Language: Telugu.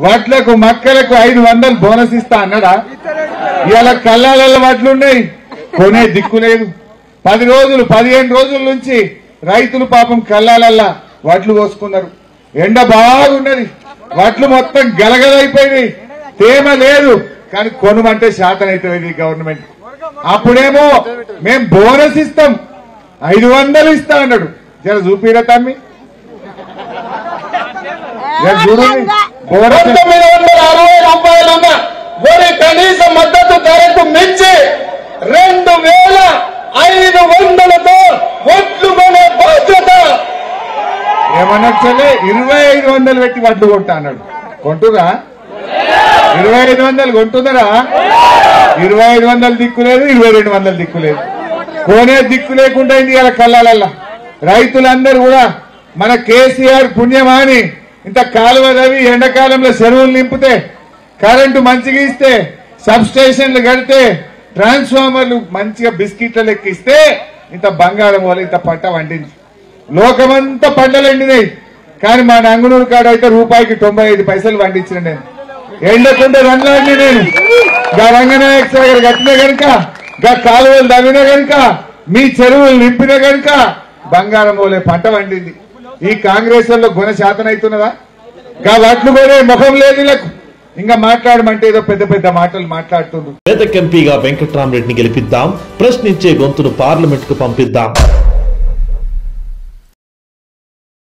వడ్లకు మక్కలకు 500 బోనస్ ఇస్తా అన్నాడా? ఇవాళ కళ్ళాలలో వడ్లున్నాయి, కొనే దిక్కు లేదు. 10 రోజులు 15 రోజుల నుంచి రైతులు పాపం కళ్ళాలల్లా వడ్లు పోసుకున్నారు. ఎండ బాగున్నది, వడ్లు మొత్తం గలగలైపోయినాయి, తేమ లేదు. కానీ కొనుమంటే శాతనైతుంది గవర్నమెంట్. అప్పుడేమో మేం బోనస్ ఇస్తాం 500 ఇస్తా అన్నాడు. జర చూపిరా తమ్మి, చూడు. 960 రూపాయలున్న వరి కనీస మద్దతు ధరకు మించి 2500తో వడ్లు కొనే బాధ్యత. ఏమన్నా చల్లే 2500 పెట్టి వడ్లు కొంటా అన్నాడు. కొంటురా? 2500 కొంటున్నారా? 2500 దిక్కులేదు, 2200 దిక్కులేదు. కొనే దిక్కు లేకుండా అయింది ఇలా కళ్ళాలల్లా. రైతులందరూ కూడా మన కేసీఆర్ పుణ్యమాని ఇంత కాలువ రవి ఎండాకాలంలో చెరువులు నింపితే, కరెంటు మంచిగా ఇస్తే, సబ్ స్టేషన్లు కడితే, ట్రాన్స్ఫార్మర్లు మంచిగా బిస్కెట్ల లెక్కిస్తే ఇంత బంగారం వల్ల ఇంత పంట వండింది. లోకమంతా పంటలు ఎండినాయి, కానీ మా నంగునూరు కాడ అయితే రూపాయికి 95 పైసలు వండించిన నేను. ఎండకుండా రంగాన్ని నేను గా రంగనాయక సాగర్ కట్టిన కనుక, గా కాలువలు తవ్విన కనుక, మీ చెరువులు నింపిన కనుక బంగారం పోలే పంట వండింది. ఈ కాంగ్రెస్ లో గుణ శాతం అవుతున్నదా? గా వడ్లు కూడా ముఖం లేదు. ఇంకా మాట్లాడమంటే ఏదో పెద్ద పెద్ద మాటలు మాట్లాడుతుండ్రు. పేద ఎంపీగా వెంకట్రామరెడ్డిని గెలిపిద్దాం, ప్రశ్నించే గొంతును పార్లమెంట్ కు పంపిద్దాం.